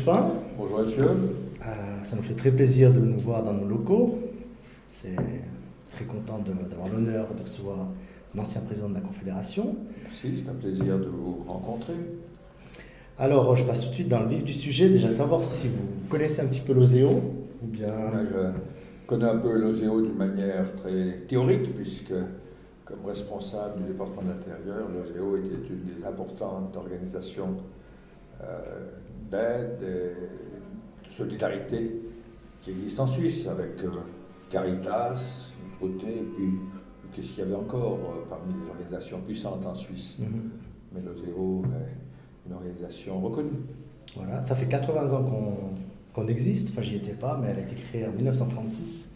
Jospin. Bonjour monsieur. Ça nous fait très plaisir de nous voir dans nos locaux. C'est très content d'avoir l'honneur de recevoir l'ancien président de la Confédération. Merci, c'est un plaisir de vous rencontrer. Alors, je passe tout de suite dans le vif du sujet. Déjà savoir si vous connaissez un petit peu l'OSEO ou bien... Je connais un peu l'OSEO d'une manière très théorique, puisque comme responsable du département de l'Intérieur, l'OSEO était une des importantes organisations d'aide et de solidarité qui existent en Suisse, avec Caritas, de l'autre côté, et puis qu'est-ce qu'il y avait encore parmi les organisations puissantes en Suisse. Mais l'OSEO est une organisation reconnue. Voilà, ça fait 80 ans qu'on existe, enfin j'y étais pas, mais elle a été créée en 1936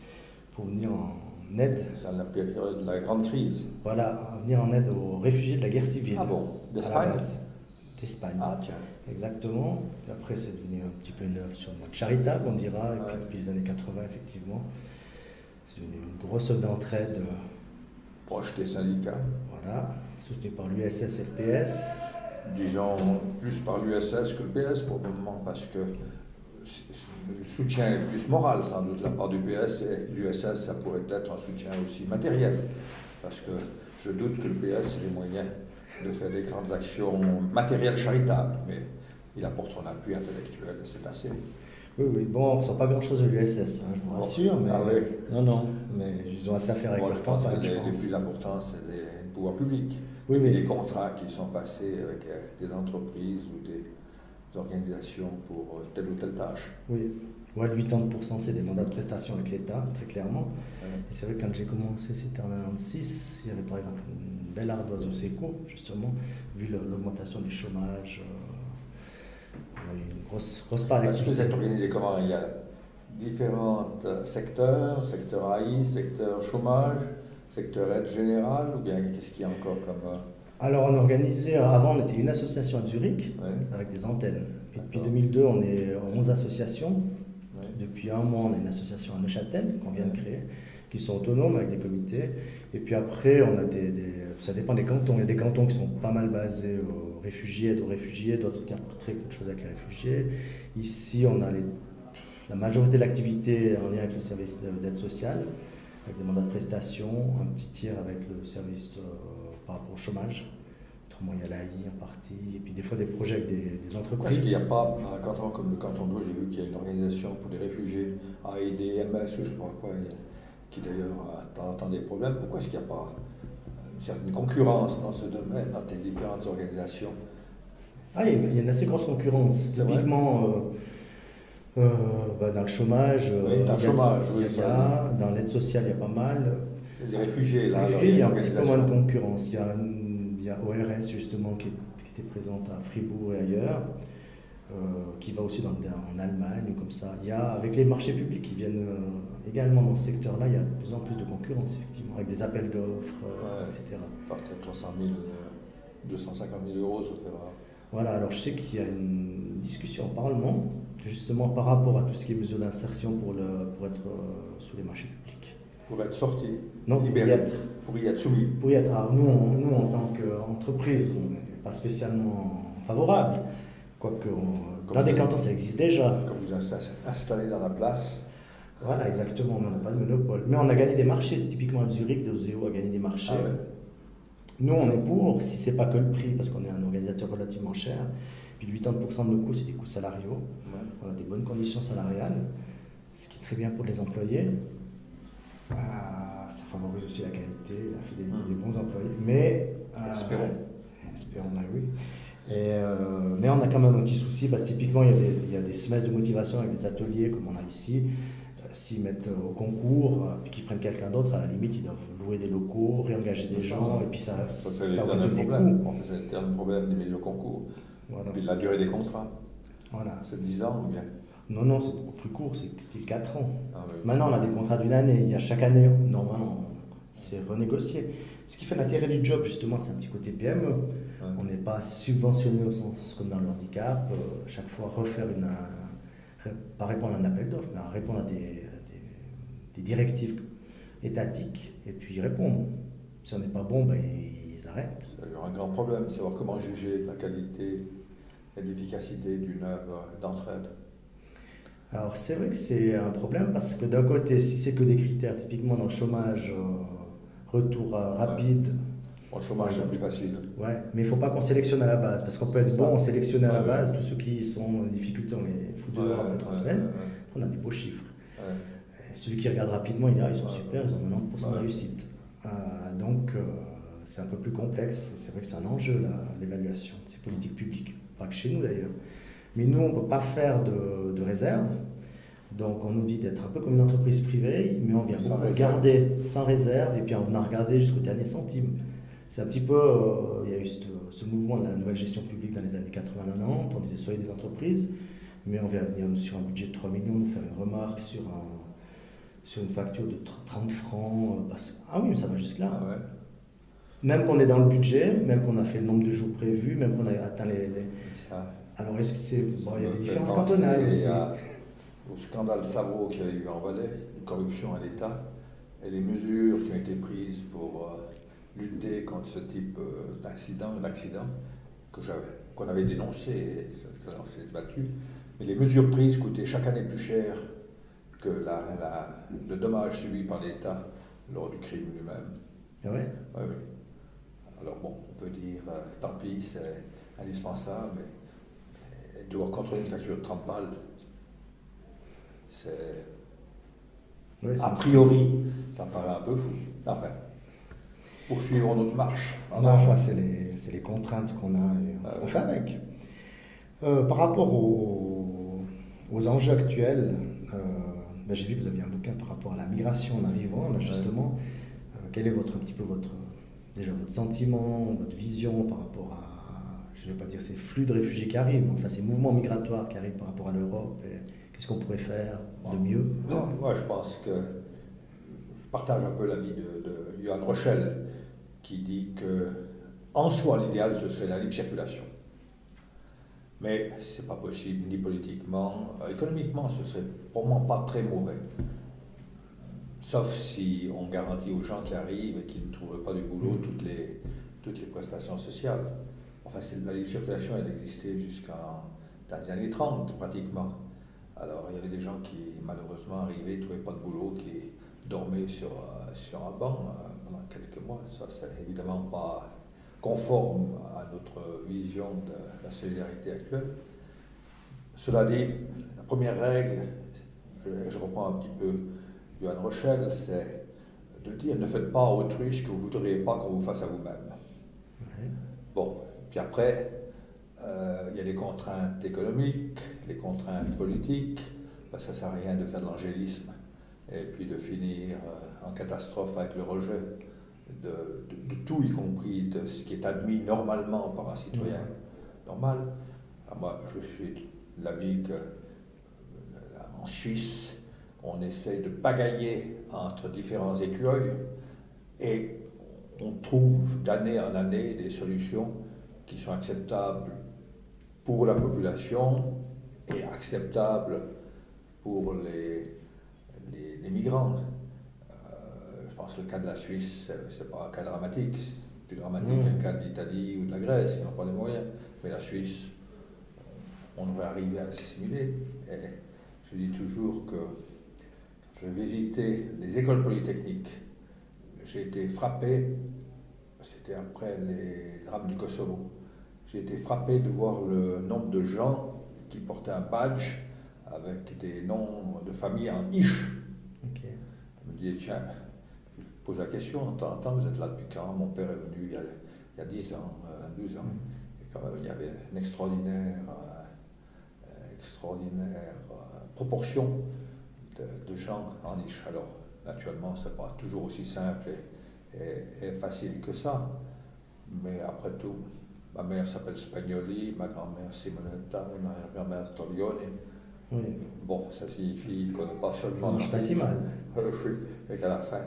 pour venir en aide. C'est la période de la grande crise. Voilà, venir en aide aux réfugiés de la guerre civile. Ah bon, d'Espagne? D'Espagne. Ah tiens. Exactement. Puis après, c'est devenu un petit peu une œuvre sur le mode charitable, on dira. Et puis depuis les années 80, effectivement, c'est devenu une grosse œuvre d'entraide. Proche des syndicats. Voilà, soutenue par l'USS et le PS. Disons plus par l'USS que le PS pour le moment, parce que le soutien est plus moral sans doute de la part du PS, et l'USS ça pourrait être un soutien aussi matériel, parce que je doute que le PS ait les moyens de faire des grandes actions matérielles charitables, mais il apporte son appui intellectuel et c'est assez. Oui, bon, on ne ressent pas grand-chose de l'USS, je vous rassure, mais... Ah oui. Non, mais ils ont assez à faire avec leur campagne, je pense. Le plus important, c'est les pouvoirs publics. Oui. Les contrats qui sont passés avec des entreprises ou des organisations pour telle ou telle tâche. Oui, 80% c'est des mandats de prestation avec l'État, très clairement. Ouais. Et c'est vrai que quand j'ai commencé, c'était en 96, il y avait par exemple une belle ardoise au SECO, justement, vu l'augmentation du chômage. On a eu une grosse part d'activité. Est-ce que vous êtes organisé comment? Il y a différents secteurs, secteur AI, secteur chômage, secteur aide générale, ou bien qu'est-ce qu'il y a encore comme... Alors on a organisé, avant on était une association à Zurich, Ouais. avec des antennes. Puis depuis 2002 on est 11 associations. Ouais. Depuis un mois on a une association à Neuchâtel qu'on vient de créer, qui sont autonomes avec des comités. Et puis après on a ça dépend des cantons. Il y a des cantons qui sont pas mal basés aux réfugiés, aide aux réfugiés, d'autres qui ont très peu de choses avec les réfugiés. Ici on a la majorité de l'activité en lien avec le service d'aide sociale, avec des mandats de prestation, un petit tiers avec le service par rapport au chômage. Autrement, il y a l'AI en partie, et puis des fois des projets avec des entreprises. Est-ce qu'il n'y a pas, dans un canton comme le canton de Vaud, j'ai vu qu'il y a une organisation pour les réfugiés, AEDMS, je ne sais pas quoi, qui d'ailleurs a de temps en temps des problèmes. Pourquoi est-ce qu'il n'y a pas une certaine concurrence dans ce domaine, dans les différentes organisations? Ah, il y a une assez grosse concurrence. C'est typiquement, dans le chômage, dans l'aide sociale, il y a pas mal. C'est des réfugiés, là. Il y a un petit peu moins de concurrence. Il y a ORS, justement, qui était présente à Fribourg et ailleurs, qui va aussi en Allemagne ou comme ça. Il y a, avec les marchés publics qui viennent également dans ce secteur-là, il y a de plus en plus de concurrence, effectivement, avec des appels d'offres, etc. Peut-être 300 000, 250 000 euros, ça fait rare. Voilà, alors je sais qu'il y a une discussion au Parlement, justement par rapport à tout ce qui est mesures d'insertion pour être sous les marchés publics. Pour être sorti, non, libéré, pour y être soumis. Pour y être. Alors nous, en tant qu'entreprise, on n'est pas spécialement favorable, quoique dans des cantons ça existe déjà. Comme vous êtes installé dans la place. Voilà, exactement, on n'a pas de monopole. Mais on a gagné des marchés, c'est typiquement à Zurich, l'OSEO a gagné des marchés. Ah ouais. Nous, on est pour, si c'est pas que le prix, parce qu'on est un organisateur relativement cher, puis 80% de nos coûts, c'est des coûts salariaux. Ouais. On a des bonnes conditions salariales, ce qui est très bien pour les employés. Ça favorise aussi la qualité, la fidélité des bons employés. Mais espérons, oui. Mais on a quand même un petit souci, parce que typiquement, il y a des semestres de motivation avec des ateliers, comme on a ici. S'ils mettent au concours, puis qu'ils prennent quelqu'un d'autre, à la limite, ils doivent louer des locaux, réengager des gens, et puis ça résout des coûts. C'est un problème des mises au concours. Voilà. Puis la durée des contrats. Voilà. C'est 10 ans ou bien? Non, c'est beaucoup plus court, c'est style 4 ans. Ah, oui. Maintenant, on a des contrats d'une année. Il y a chaque année, normalement, c'est renégocié. Ce qui fait l'intérêt du job, justement, c'est un petit côté PME. Ouais. On n'est pas subventionné au sens comme dans le handicap. Chaque fois, pas répondre à un appel d'offres, mais à répondre à des directives étatiques et puis y répondre. Si on n'est pas bon, ils arrêtent. Il y aura un grand problème, c'est savoir comment juger la qualité et de l'efficacité d'une œuvre d'entraide. Alors c'est vrai que c'est un problème parce que d'un côté, si c'est que des critères, typiquement dans le chômage, retour rapide, Bon, le chômage, c'est plus facile. ouais, mais il ne faut pas qu'on sélectionne à la base parce qu'on peut être C'est bon, ça. on sélectionne à la Ouais, base, tous ceux qui sont en difficulté, on les fout dehors après 3 semaines, on a des beaux chiffres. ouais. Et celui qui regarde rapidement, il dit ah, ils sont Ouais. super, ils ont 90% de Ouais. réussite. Donc c'est un peu plus complexe, c'est vrai que c'est un enjeu l'évaluation de ces politiques publiques, pas que chez nous d'ailleurs. Mais nous, on ne peut pas faire de réserve. Donc on nous dit d'être un peu comme une entreprise privée, mais on vient Sans beaucoup réserve. regarder sans réserve, et puis on a regardé jusqu'au dernier centime. C'est un petit peu, il y a eu ce mouvement de la nouvelle gestion publique dans les années 80-90, on disait soyez des entreprises, mais on vient venir sur un budget de 3 millions nous faire une remarque sur une facture de 30 francs. Ah oui, mais ça va jusque-là. Ah ouais. Même qu'on est dans le budget, même qu'on a fait le nombre de jours prévus, même qu'on a atteint Ça Alors est-ce que c'est... Bon, il y a me des fait différences penser cantonales aussi. au scandale Savot qu'il y a eu en Valais, une corruption à l'État, et les mesures qui ont été prises pour lutter contre ce type d'accident qu'on avait dénoncé et qu'on s'est battu. Mais les mesures prises coûtaient chaque année plus cher que le dommage subi par l'État lors du crime lui-même. Ah ouais. Ouais, oui. Alors bon, on peut dire tant pis, c'est indispensable, mais devoir contrôler une facture de 30 balles, c'est. Ouais, A priori, ça me paraît un peu fou. Enfin, poursuivons notre marche. Non, enfin, c'est les contraintes qu'on a et on fait avec. Par rapport aux enjeux actuels, j'ai vu que vous aviez un bouquin par rapport à la migration en arrivant, là, justement. Quel est un petit peu votre sentiment, votre vision par rapport à, je ne vais pas dire ces flux de réfugiés qui arrivent, mais enfin ces mouvements migratoires qui arrivent par rapport à l'Europe, et qu'est-ce qu'on pourrait faire de mieux? Moi, je pense que je partage un peu l'avis de Johan Rochel, qui dit que, en soi, l'idéal, ce serait la libre circulation. Mais ce n'est pas possible, ni politiquement. Économiquement, ce serait pour moi pas très mauvais. Sauf si on garantit aux gens qui arrivent et qui ne trouvent pas du boulot toutes les prestations sociales. Enfin, la libre circulation, elle existait dans les années 30, pratiquement. Alors, il y avait des gens qui, malheureusement, arrivaient, ne trouvaient pas de boulot, qui dormaient sur un banc pendant quelques mois. Ça, c'est évidemment pas conforme à notre vision de la solidarité actuelle. Cela dit, la première règle, je reprends un petit peu Johan Rochel, c'est de dire ne faites pas à autrui ce que vous ne voudriez pas qu'on vous fasse à vous-même. Ouais. Bon, puis après, il y a les contraintes économiques, les contraintes politiques. Ben, ça ne sert à rien de faire de l'angélisme et puis de finir en catastrophe avec le rejet de tout, y compris de ce qui est admis normalement par un citoyen normal. Alors moi, je suis de l'avis qu'en Suisse, on essaie de pagailler entre différents écueils et on trouve d'année en année des solutions qui sont acceptables pour la population et acceptables pour les migrants. Je pense que le cas de la Suisse, ce n'est pas un cas dramatique. C'est plus dramatique que le cas de l'Italie ou de la Grèce, qui n'ont pas les moyens. Mais la Suisse, on devrait arriver à s'assimiler. Et je dis toujours que j'ai visité les écoles polytechniques. J'ai été frappé, c'était après les drames du Kosovo, j'ai été frappé de voir le nombre de gens qui portaient un badge avec des noms de famille en ish. Okay. Je me dis, tiens, je pose la question, de temps en temps, vous êtes là depuis quand? Mon père est venu il y a 10 ans, 12 ans. Et quand même, il y avait une extraordinaire proportion de gens en niche. Alors, naturellement, ce n'est pas toujours aussi simple et facile que ça. Mais après tout, ma mère s'appelle Spagnoli, ma grand-mère Simonetta, mon arrière-grand-mère Torione. Oui. Bon, ça signifie qu'on n'est pas seulement... Ça marche pas si mal. Oui, mais qu'à la fin,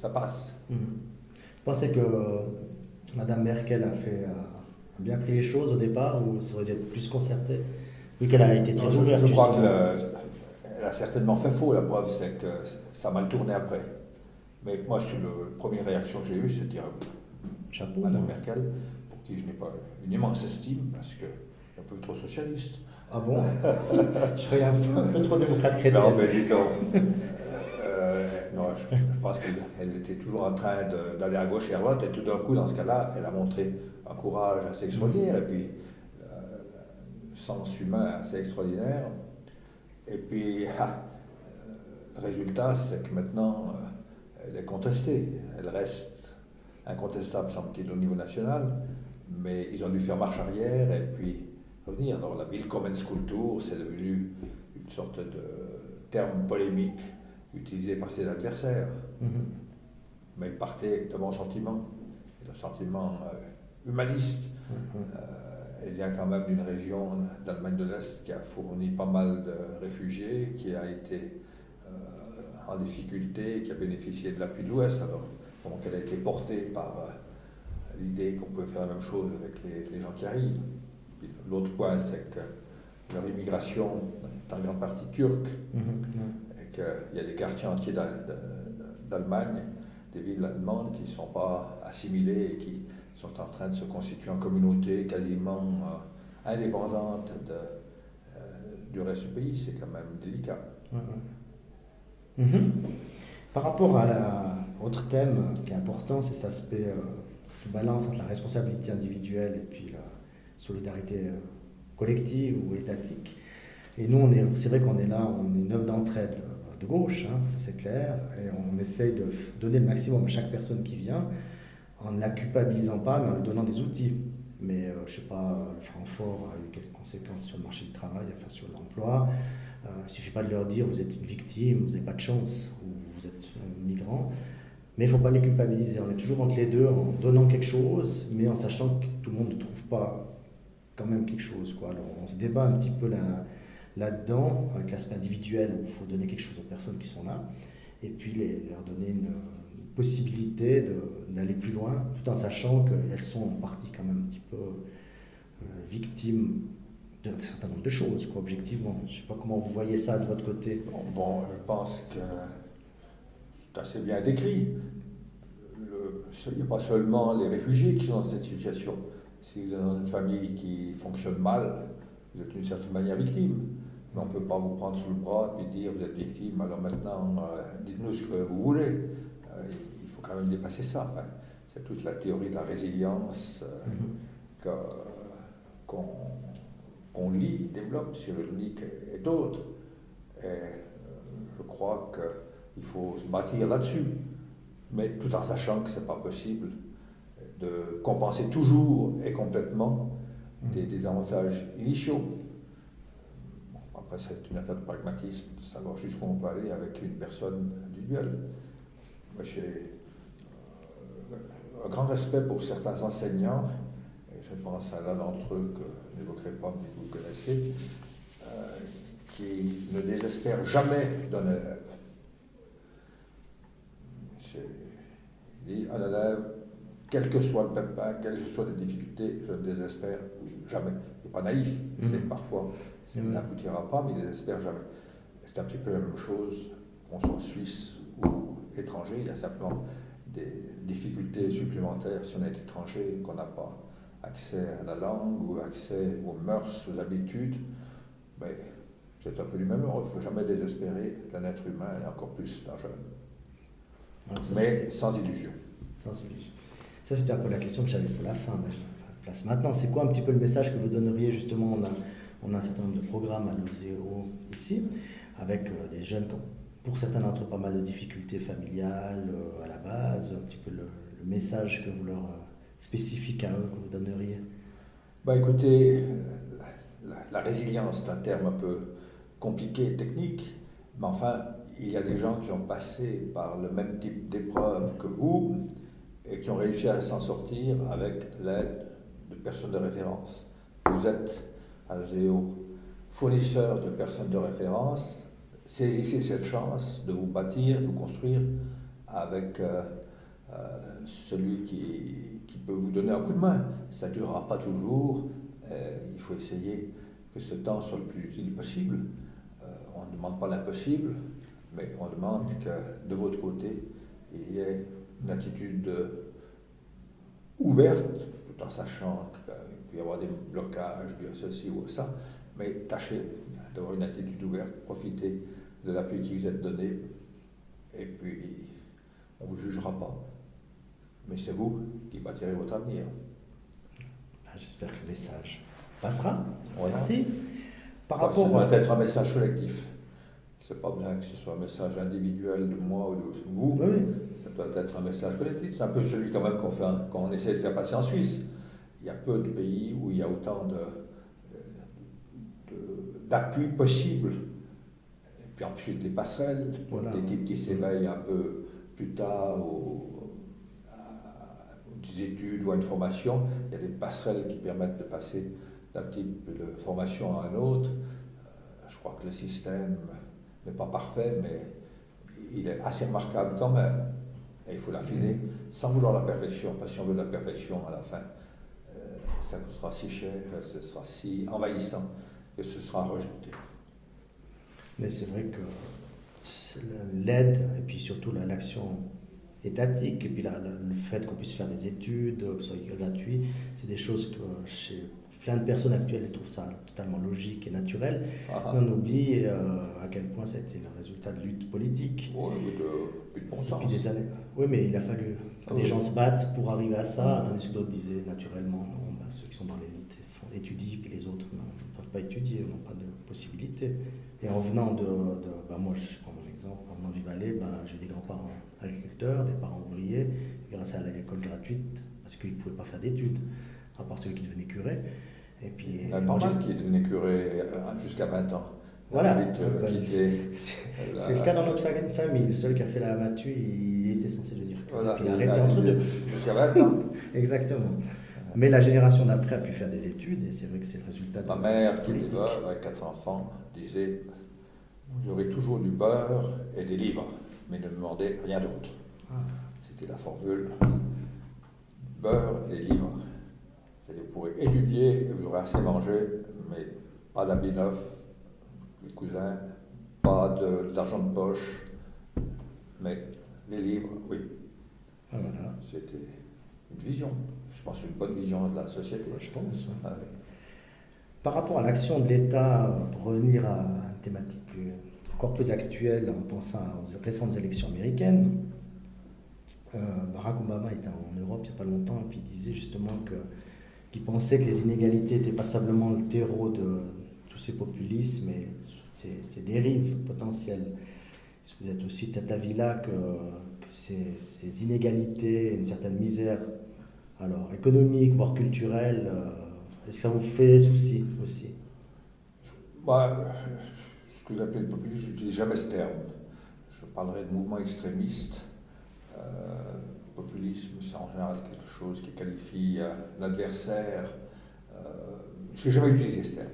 ça passe. Je pensais que Madame Merkel a bien pris les choses au départ, ou ça aurait dû être plus concerté, vu qu'elle a été très ouverte. Je crois qu'elle a certainement fait faux. La preuve, c'est que ça a mal tourné après. Mais moi, la première réaction que j'ai eue, c'est de dire chapeau, Madame Merkel, qui je n'ai pas une immense estime parce que un peu trop socialiste. Ah bon? Je serais un peu trop démocrate chrétienne. Non, mais dis donc. Non, je pense qu'elle était toujours en train d'aller à gauche et à droite, et tout d'un coup, dans ce cas-là, elle a montré un courage assez extraordinaire, et puis un sens humain assez extraordinaire. Et puis, le résultat, c'est que maintenant, elle est contestée. Elle reste incontestable, semble-t-il, au niveau national, mais ils ont dû faire marche arrière et puis revenir. Alors, la Willkommenskultur, c'est devenu une sorte de terme polémique utilisé par ses adversaires. Mais il partait de bons sentiments, d'un sentiment humaniste. Elle vient quand même d'une région d'Allemagne de l'Est qui a fourni pas mal de réfugiés, qui a été en difficulté, qui a bénéficié de l'appui de l'Ouest. Alors, donc elle a été portée par l'idée qu'on pouvait faire la même chose avec les gens qui arrivent. L'autre point, c'est que leur immigration est en grande partie turque, et qu'il y a des quartiers entiers d'Allemagne, des villes allemandes qui ne sont pas assimilées et qui sont en train de se constituer en communauté quasiment indépendante du reste du pays. C'est quand même délicat. Par rapport à l'autre thème qui est important, c'est cet aspect, cette balance entre la responsabilité individuelle et puis la solidarité collective ou étatique. Et nous, c'est vrai qu'on est là, on est une œuvre d'entraide de gauche, hein, ça c'est clair, et on essaye de donner le maximum à chaque personne qui vient, en ne la culpabilisant pas, mais en lui donnant des outils. Mais je ne sais pas, le Francfort a eu quelques conséquences sur le marché du travail, enfin sur l'emploi. Il ne suffit pas de leur dire vous êtes une victime, vous n'avez pas de chance, ou vous êtes un migrant. Mais il ne faut pas les culpabiliser. On est toujours entre les deux en donnant quelque chose, mais en sachant que tout le monde ne trouve pas quand même quelque chose, quoi. Alors on se débat un petit peu là-dedans, avec l'aspect individuel où il faut donner quelque chose aux personnes qui sont là, et puis leur donner une possibilité d'aller plus loin, tout en sachant qu'elles sont en partie quand même un petit peu victimes d'un certain nombre de choses, quoi, objectivement. Je ne sais pas comment vous voyez ça de votre côté. Bon, je pense que c'est assez bien décrit. Il n'y a pas seulement les réfugiés qui sont dans cette situation. Si vous êtes dans une famille qui fonctionne mal, vous êtes d'une certaine manière victime. Mais on ne peut pas vous prendre sous le bras et dire vous êtes victime, alors maintenant dites-nous ce que vous voulez. Il faut quand même dépasser ça. Enfin, c'est toute la théorie de la résilience qu'on lit, développe sur Cyrulnik et d'autres. Et je crois qu'il faut se bâtir là-dessus, mais tout en sachant que ce n'est pas possible de compenser toujours et complètement des désavantages initiaux. Bon, après, c'est une affaire de pragmatisme, de savoir jusqu'où on peut aller avec une personne individuelle. Moi, j'ai un grand respect pour certains enseignants, et je pense à l'un d'entre eux que je n'évoquerai pas, mais que vous connaissez, qui ne désespère jamais d'un élève. Il dit un élève, quel que soit le pépin, quelles que soient les difficultés, je ne désespère jamais. Il n'est pas naïf, c'est parfois, ça n'aboutira pas, mais il ne désespère jamais. C'est un petit peu la même chose, qu'on soit suisse ou étranger, il y a simplement des difficultés supplémentaires si on est étranger, qu'on n'a pas accès à la langue ou accès aux mœurs, aux habitudes. Mais c'est un peu du même ordre, il ne faut jamais désespérer d'un être humain et encore plus d'un jeune. Alors, ça, mais sans illusion. Sans illusion. Ça, c'était un peu la question que j'avais pour la fin, mais je la place maintenant. C'est quoi un petit peu le message que vous donneriez justement? On a un certain nombre de programmes à l'OSEO ici, avec des jeunes qui ont, pour certains d'entre eux, pas mal de difficultés familiales à la base. Un petit peu le message que vous leur spécifique à eux, que vous donneriez. Bah, écoutez, la résilience, c'est un terme un peu compliqué, technique, mais enfin, il y a des gens qui ont passé par le même type d'épreuve que vous et qui ont réussi à s'en sortir avec l'aide de personnes de référence. Vous êtes à l'OSEO fournisseur de personnes de référence, saisissez cette chance de vous bâtir, de vous construire avec celui qui peut vous donner un coup de main. Ça ne durera pas toujours, il faut essayer que ce temps soit le plus utile possible. On ne demande pas l'impossible, mais on demande que de votre côté, il y ait une attitude ouverte, tout en sachant qu'il peut y avoir des blocages, il y a ceci ou ça, mais tâchez d'avoir une attitude ouverte, profitez de l'appui qui vous est donné, et puis on ne vous jugera pas. Mais c'est vous qui bâtirez votre avenir. J'espère que le message passera. Voilà. Merci. Ça doit être un message collectif. C'est pas bien que ce soit un message individuel de moi ou de vous. Oui. Ça doit être un message collectif. C'est un peu celui quand même qu'on essaie de faire passer en Suisse. Il y a peu de pays où il y a autant d'appui possible. Et puis ensuite les passerelles, voilà. Des types qui s'éveillent un peu plus tard des études ou à une formation. Il y a des passerelles qui permettent de passer d'un type de formation à un autre. Je crois que le système n'est pas parfait, mais il est assez remarquable quand même. Et il faut l'affiner sans vouloir la perfection, parce que si on veut la perfection à la fin, ça coûtera si cher, ce sera si envahissant que ce sera rejeté. Mais c'est vrai que l'aide, et puis surtout l'action étatique, et puis le fait qu'on puisse faire des études, que ce soit gratuit, c'est des choses que chez plein de personnes actuelles, elles trouvent ça totalement logique et naturel. On oublie à quel point ça a été le résultat de luttes politiques. Oui, de bon sens. Depuis des années. Oui, mais il a fallu que des gens se battent pour arriver à ça, tandis que d'autres disaient naturellement non, ceux qui sont dans l'élite étudient, puis les autres ne peuvent pas étudier, n'ont pas de possibilité. Et en venant moi je prends mon exemple, en venant du Valais, j'ai des grands-parents agriculteurs, des parents ouvriers, grâce à l'école gratuite, parce qu'ils ne pouvaient pas faire d'études, à part ceux qui devenaient curés. Et puis, il y en a pas mal qui est devenu curé jusqu'à 20 ans. Voilà, c'est le cas dans notre famille. Le seul qui a fait la matu, il était censé devenir curé. Voilà, puis il a arrêté entre deux. Jusqu'à 20 ans. Exactement. Mais la génération d'après a pu faire des études, et c'est vrai que c'est le résultat de Ma mère, qui politique. était veuve avec 4 enfants, disait: vous aurez toujours du beurre et des livres, mais ne me demandez rien d'autre. C'était la formule: beurre et des livres. C'est-à-dire, vous pourrez étudier et vous aurez assez mangé, mais pas d'habits neufs, les cousins, pas d'argent de poche, mais les livres, oui. Voilà. C'était une vision, je pense une bonne vision de la société. Je pense. Ouais. Ah, oui. Par rapport à l'action de l'État, pour revenir à une thématique encore plus actuelle, en pensant aux récentes élections américaines, Barack Obama était en Europe il n'y a pas longtemps, et puis il disait justement qu'il pensait que les inégalités n'étaient pas simplement le terreau de tous ces populismes et ces dérives potentielles. Est-ce que vous êtes aussi de cet avis-là que ces inégalités, une certaine misère, alors économique, voire culturelle, est-ce que ça vous fait souci aussi? Ce que vous appelez le populisme, je n'utilise jamais ce terme. Je parlerai de mouvements extrémistes. Le populisme, c'est en général quelque chose qui qualifie l'adversaire. Je n'ai jamais utilisé ce terme.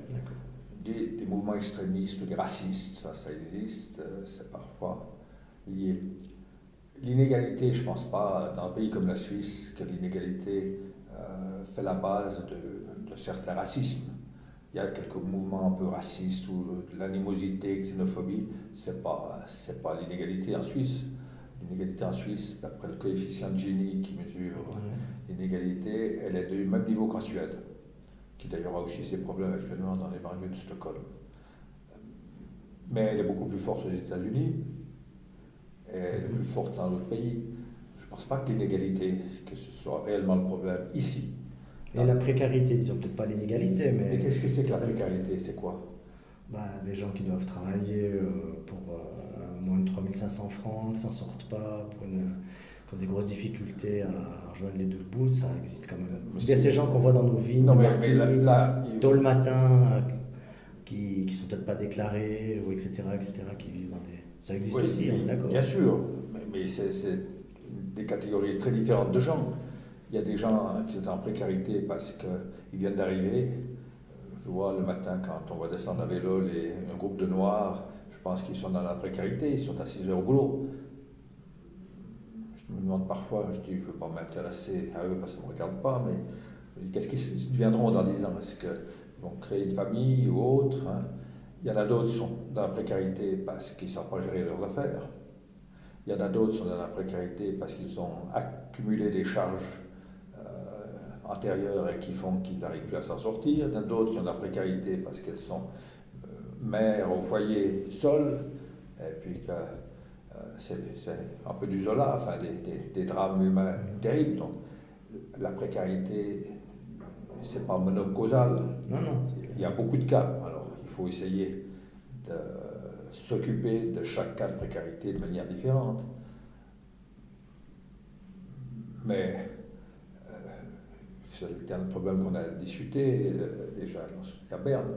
Des mouvements extrémistes ou des racistes, ça existe, c'est parfois lié. L'inégalité, je ne pense pas, dans un pays comme la Suisse, que l'inégalité fait la base de certains racismes. Il y a quelques mouvements un peu racistes ou de l'animosité, xénophobie, c'est pas l'inégalité en Suisse. L'inégalité en Suisse, d'après le coefficient de Gini qui mesure l'inégalité, elle est du même niveau qu'en Suède, qui d'ailleurs a aussi ses problèmes actuellement dans les banlieues de Stockholm. Mais elle est beaucoup plus forte aux États-Unis, elle est plus forte dans d'autres pays. Je ne pense pas que l'inégalité, que ce soit réellement le problème ici. Et la précarité, disons peut-être pas l'inégalité, mais... Et qu'est-ce que c'est que la précarité? C'est quoi? Des gens qui doivent travailler pour moins de 3500 francs, qui ne s'en sortent pas, qui ont des grosses difficultés à rejoindre les deux bouts, ça existe quand même. Il y a ces gens qu'on voit dans nos vignes, tôt le matin, qui ne sont peut-être pas déclarés, ou etc., qui vivent dans des... Ça existe aussi, d'accord. Bien sûr, mais c'est des catégories très différentes de gens. Il y a des gens qui sont en précarité parce qu'ils viennent d'arriver. Je vois le matin, quand on va descendre à vélo, un groupe de Noirs, je pense qu'ils sont dans la précarité, ils sont à 6 heures au boulot. Je me demande parfois, je dis, je ne veux pas m'intéresser à eux parce que ça ne me regarde pas, mais je dis, qu'est-ce qu'ils deviendront dans 10 ans? Est-ce qu'ils vont créer une famille ou autre? Il y en a d'autres qui sont dans la précarité parce qu'ils ne savent pas gérer leurs affaires. Il y en a d'autres qui sont dans la précarité parce qu'ils ont accumulé des charges antérieures et qui font qu'ils n'arrivent plus à s'en sortir. Il y en a d'autres qui ont de la précarité parce qu'elles sont mères au foyer seules, et puis que c'est un peu du Zola, enfin des drames humains terribles. Donc la précarité, c'est pas monocausal. Non, non. Il y a beaucoup de cas. Alors il faut essayer de s'occuper de chaque cas de précarité de manière différente. Mais c'était un problème qu'on a discuté déjà à Berne.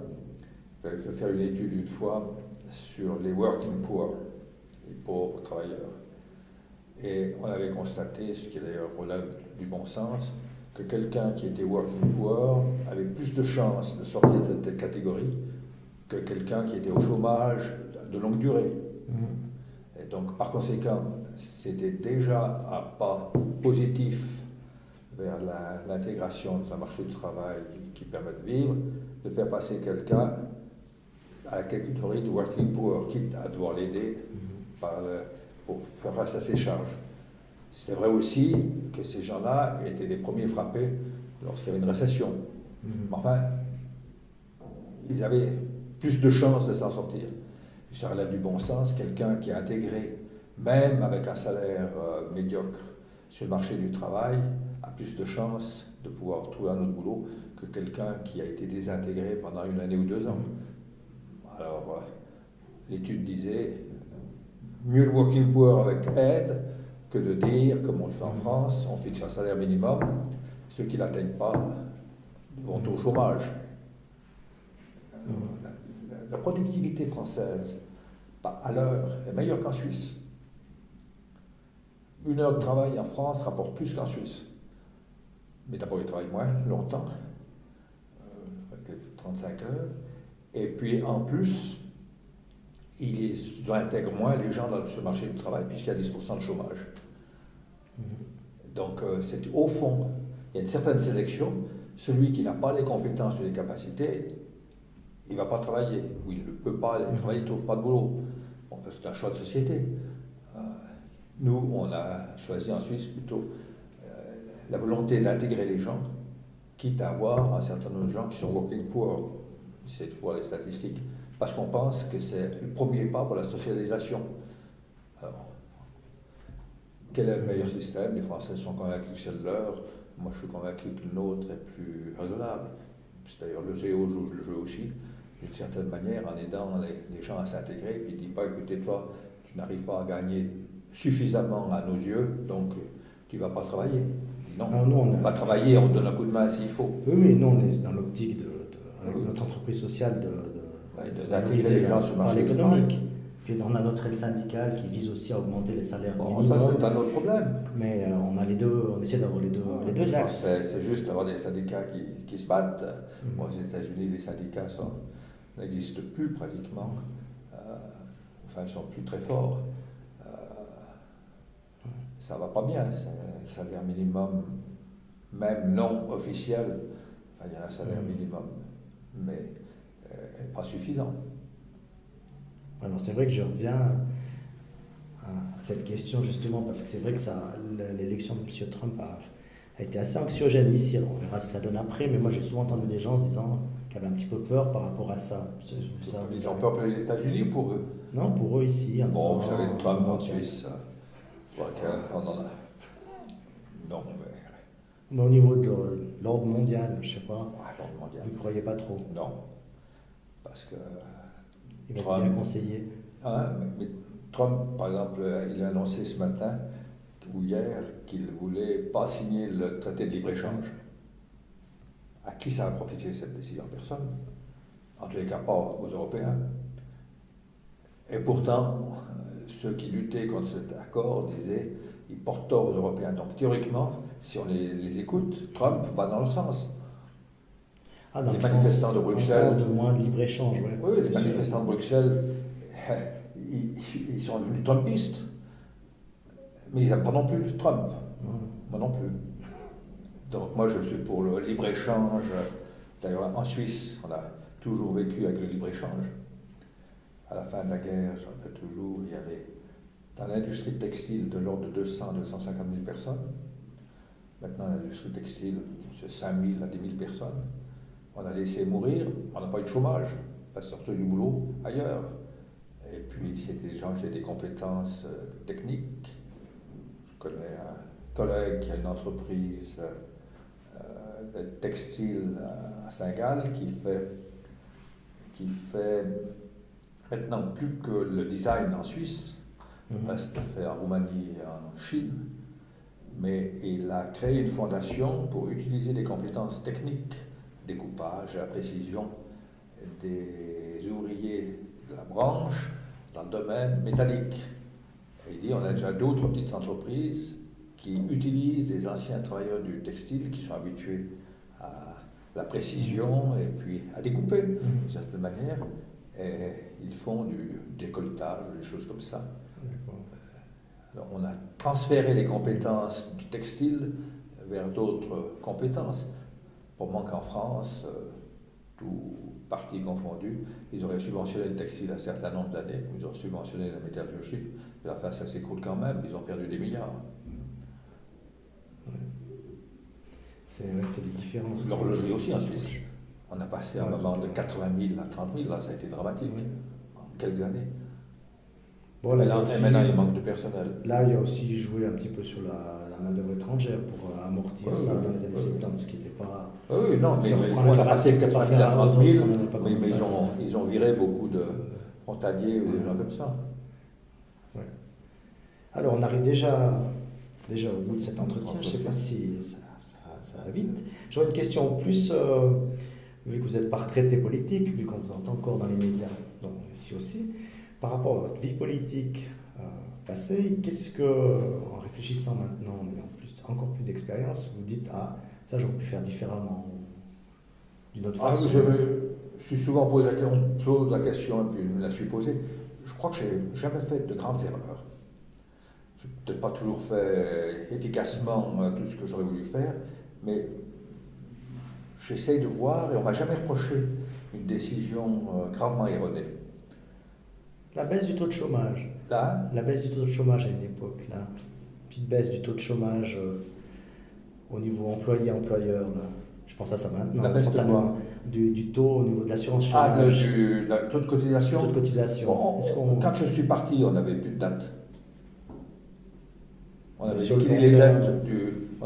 J'avais fait faire une étude une fois sur les working poor, les pauvres travailleurs. Et on avait constaté, ce qui d'ailleurs relève du bon sens, que quelqu'un qui était working poor avait plus de chances de sortir de cette catégorie que quelqu'un qui était au chômage de longue durée. Et donc, par conséquent, c'était déjà un pas positif vers l'intégration dans un marché du travail qui permet de vivre, de faire passer quelqu'un à la catégorie du working poor, quitte à devoir l'aider pour faire face à ses charges. C'est vrai aussi que ces gens-là étaient les premiers frappés lorsqu'il y avait une récession. Enfin, ils avaient plus de chances de s'en sortir. Ça relève du bon sens, quelqu'un qui est intégré, même avec un salaire médiocre sur le marché du travail, a plus de chances de pouvoir trouver un autre boulot que quelqu'un qui a été désintégré pendant 1 année ou 2 ans. Alors, l'étude disait, mieux le working poor avec aide que de dire, comme on le fait en France, on fixe un salaire minimum, ceux qui ne l'atteignent pas vont au chômage. La productivité française, à l'heure, est meilleure qu'en Suisse. 1 heure de travail en France rapporte plus qu'en Suisse. Mais d'abord, ils travaillent moins longtemps, avec les 35 heures. Et puis, en plus, ils intègrent moins les gens dans ce marché du travail, puisqu'il y a 10% de chômage. Donc, c'est au fond, il y a une certaine sélection. Celui qui n'a pas les compétences ou les capacités, il ne va pas travailler, ou il ne peut pas aller travailler, il ne trouve pas de boulot. Bon, c'est un choix de société. Nous, on a choisi en Suisse plutôt la volonté d'intégrer les gens, quitte à avoir un certain nombre de gens qui sont working poor, cette fois les statistiques, parce qu'on pense que c'est le premier pas pour la socialisation. Alors, quel est le meilleur système? Les Français sont convaincus que c'est le leur. Moi, je suis convaincu que le nôtre est plus raisonnable. C'est d'ailleurs le CEO joue le jeu aussi, d'une certaine manière, en aidant les gens à s'intégrer. Puis il ne dit pas, écoutez, toi, tu n'arrives pas à gagner suffisamment à nos yeux, donc tu ne vas pas travailler. Non, on va travailler, on donne un coup de main s'il faut. Oui, nous, on est dans l'optique, avec notre entreprise sociale, d'intégrer les gens sur le marché économique. Puis on a notre aide syndicale qui vise aussi à augmenter les salaires minimums. Ça, c'est un autre problème. Mais on a les deux, on essaie d'avoir les deux axes. C'est juste d'avoir des syndicats qui se battent. Bon, aux États-Unis, les syndicats n'existent plus pratiquement. Enfin, ils sont plus très forts. Ça ne va pas bien. Le salaire minimum, même non officiel, enfin, il y a un salaire minimum, mais pas suffisant. Alors c'est vrai que je reviens à cette question justement, parce que c'est vrai que l'élection de M. Trump a été assez anxiogène ici. Alors on verra ce que ça donne après, mais moi j'ai souvent entendu des gens disant qu'ils avaient un petit peu peur par rapport à ça. Ils ont peur pour les États-Unis ou pour eux? Non, pour eux ici. Bon, vous savez, Trump en Suisse, je crois qu'on en a. Non, mais au niveau de l'ordre mondial, je ne sais pas. L'ordre mondial. Vous ne croyez pas trop? Non, parce que il va être bien conseillé. Mais Trump, par exemple, il a annoncé ce matin ou hier qu'il ne voulait pas signer le traité de libre-échange. À qui ça a profité cette décision? Personne. En tous les cas, pas aux Européens. Et pourtant, ceux qui luttaient contre cet accord disaient qu'ils portent tort aux Européens. Donc théoriquement, si on les écoute, Trump va dans leur sens. Dans les manifestants de Bruxelles. Dans le sens de moins de libre-échange, ouais. Oui, les manifestants de Bruxelles, ils sont devenus trumpistes. Mais ils n'aiment pas non plus Trump. Moi non plus. Donc moi je suis pour le libre-échange. D'ailleurs en Suisse, on a toujours vécu avec le libre-échange. À la fin de la guerre, je rappelle toujours, il y avait dans l'industrie textile de l'ordre de 200 à 250 000 personnes. Maintenant, l'industrie textile, c'est 5 000 à 10 000 personnes. On a laissé mourir, on n'a pas eu de chômage, parce qu'on sortait du boulot ailleurs. Et puis, c'était des gens qui avaient des compétences techniques. Je connais un collègue qui a une entreprise de textile à Saint-Gall qui fait maintenant plus que le design en Suisse, c'était fait en Roumanie et en Chine, mais il a créé une fondation pour utiliser des compétences techniques, découpage, la précision des ouvriers de la branche dans le domaine métallique. Et il dit on a déjà d'autres petites entreprises qui utilisent des anciens travailleurs du textile qui sont habitués à la précision et puis à découper d'une certaine manière. Et ils font du décolletage, des choses comme ça. Alors on a transféré les compétences du textile vers d'autres compétences. Pour moi qu'en France, tout parti confondu, ils auraient subventionné le textile un certain nombre d'années, ils ont subventionné la métallurgie, et enfin ça s'écroule quand même, ils ont perdu des milliards. C'est des différences. L'horlogerie aussi en Suisse. On a passé un moment de 80 000 à 30 000, là ça a été dramatique, en quelques années. Bon, là, et maintenant il manque de personnel. Là, il y a aussi joué un petit peu sur la main-d'œuvre étrangère pour amortir ça dans les années 70, ce qui n'était pas. Oui, non, mais on a passé de 80 000 à 30 000, mais ils ont viré beaucoup de frontaliers ou des gens comme ça. Ouais. Alors, on arrive déjà au bout de cet entretien. Je ne sais pas si ça va vite. J'aurais une question en plus, vu que vous n'êtes pas retraité politique, vu qu'on vous entend encore dans les médias, donc ici aussi, par rapport à votre vie politique passée, qu'est-ce que, en réfléchissant maintenant, en ayant encore plus d'expérience, vous dites, ah, ça j'aurais pu faire différemment, d'une autre façon? Je me suis souvent posé la question, et puis je me la suis posée. Je crois que je n'ai jamais fait de grandes erreurs. Je n'ai peut-être pas toujours fait efficacement tout ce que j'aurais voulu faire, mais j'essaye de voir, et on ne m'a jamais reproché une décision gravement erronée. La baisse du taux de chômage. Là, la baisse du taux de chômage à une époque, là. Petite baisse du taux de chômage au niveau employé-employeur. Je pense à ça maintenant. La baisse de quoi? Du taux au niveau de l'assurance chômage. Du taux de cotisation. Taux de cotisation. Quand je suis parti, on n'avait plus de date. On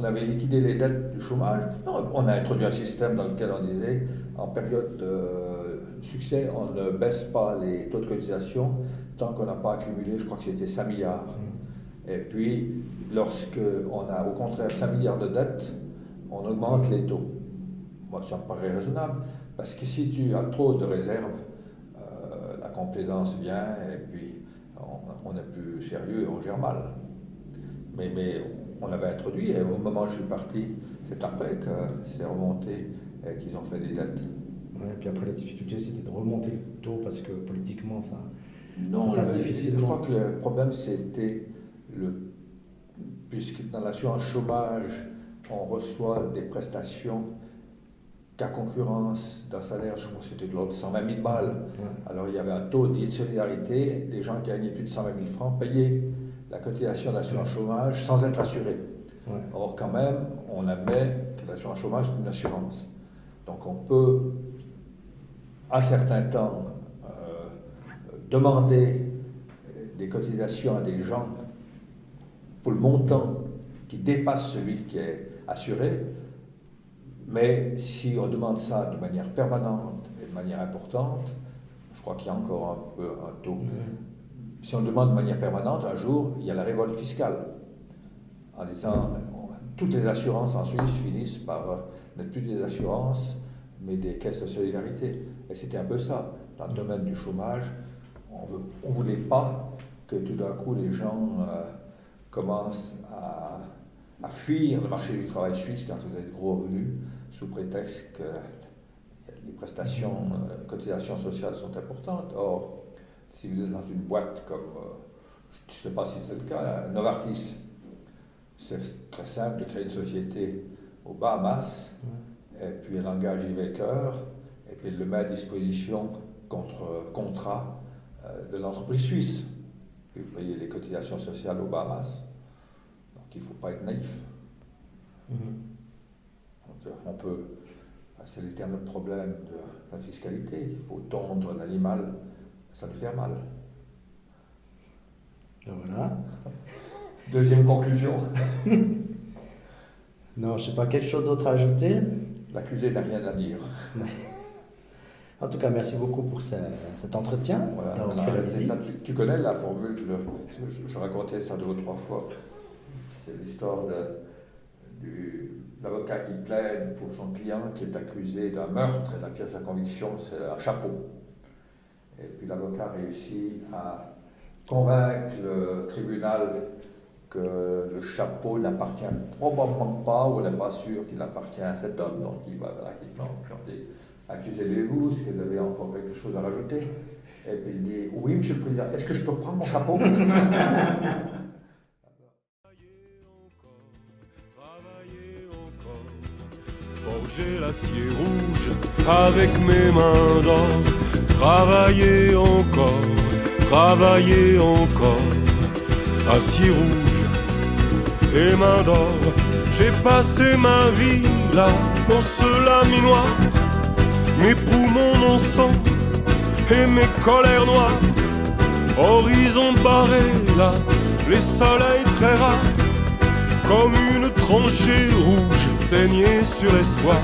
avait liquidé les dettes du chômage. Non, on a introduit un système dans lequel on disait, en période de succès, on ne baisse pas les taux de cotisation tant qu'on n'a pas accumulé, je crois que c'était 5 milliards. Et puis, lorsqu'on a au contraire 5 milliards de dettes, on augmente les taux. Moi, ça me paraît raisonnable, parce que si tu as trop de réserves, la complaisance vient, et puis on n'est plus sérieux et on gère mal. Mais on l'avait introduit, et au moment où je suis parti, c'est après que c'est remonté et qu'ils ont fait des dettes. Ouais, et puis après, la difficulté, c'était de remonter le taux, parce que politiquement, ça non, passe difficilement. Je crois que le problème, c'était puisque dans l'assurance chômage, on reçoit des prestations qu'à concurrence d'un salaire, je crois que c'était de l'ordre de 120 000 balles. Ouais. Alors il y avait un taux de solidarité, des gens qui gagnaient plus de 120 000 francs payaient la cotisation d'assurance chômage sans être assurés. Ouais. Or quand même, on admet que l'assurance chômage est une assurance. Donc on peut, à un certain temps, demander des cotisations à des gens pour le montant qui dépasse celui qui est assuré, mais si on demande ça de manière permanente et de manière importante, je crois qu'il y a encore un peu un taux. Si on demande de manière permanente, un jour, il y a la révolte fiscale, en disant toutes les assurances en Suisse finissent par n'être plus des assurances, mais des caisses de solidarité. Et c'était un peu ça. Dans le domaine du chômage, on ne voulait pas que tout d'un coup les gens commencent à fuir le marché du travail suisse quand vous avez de gros revenus, sous prétexte que les prestations, les cotisations sociales sont importantes. Or, si vous êtes dans une boîte comme, je ne sais pas si c'est le cas, Novartis, c'est très simple de créer une société aux Bahamas, et puis elle engage Iveco, et puis elle le met à disposition contre contrat de l'entreprise suisse. Puis vous payez les cotisations sociales aux Bahamas. Donc il ne faut pas être naïf. On peut, c'est l'éternel problème de la fiscalité. Il faut tondre l'animal, ça lui fait mal. Voilà. Deuxième conclusion. Non, je sais pas, quelque chose d'autre à ajouter? L'accusé n'a rien à dire. En tout cas, merci beaucoup pour cet entretien. Voilà. D'avoir fait la visite. Tu connais la formule, je racontais ça 2 ou 3 fois. C'est l'histoire de l'avocat qui plaide pour son client qui est accusé d'un meurtre, et la pièce à conviction, c'est un chapeau. Et puis l'avocat réussit à convaincre le tribunal que le chapeau n'appartient probablement pas, ou n'est pas sûr qu'il appartient à cet homme. Donc il va planter. Accusez-les-vous, est-ce que vous avez encore quelque chose à rajouter? Et puis il dit, oui, monsieur le président, est-ce que je peux reprendre mon chapeau? Forger l'acier rouge avec mes mains d'or, travailler encore, acier rouge et mains d'or. J'ai passé ma vie là, dans ce laminoir, mes poumons, mon sang et mes colères noires. Horizon barré là, les soleils très rares, comme une tranchée rouge saignée sur l'espoir.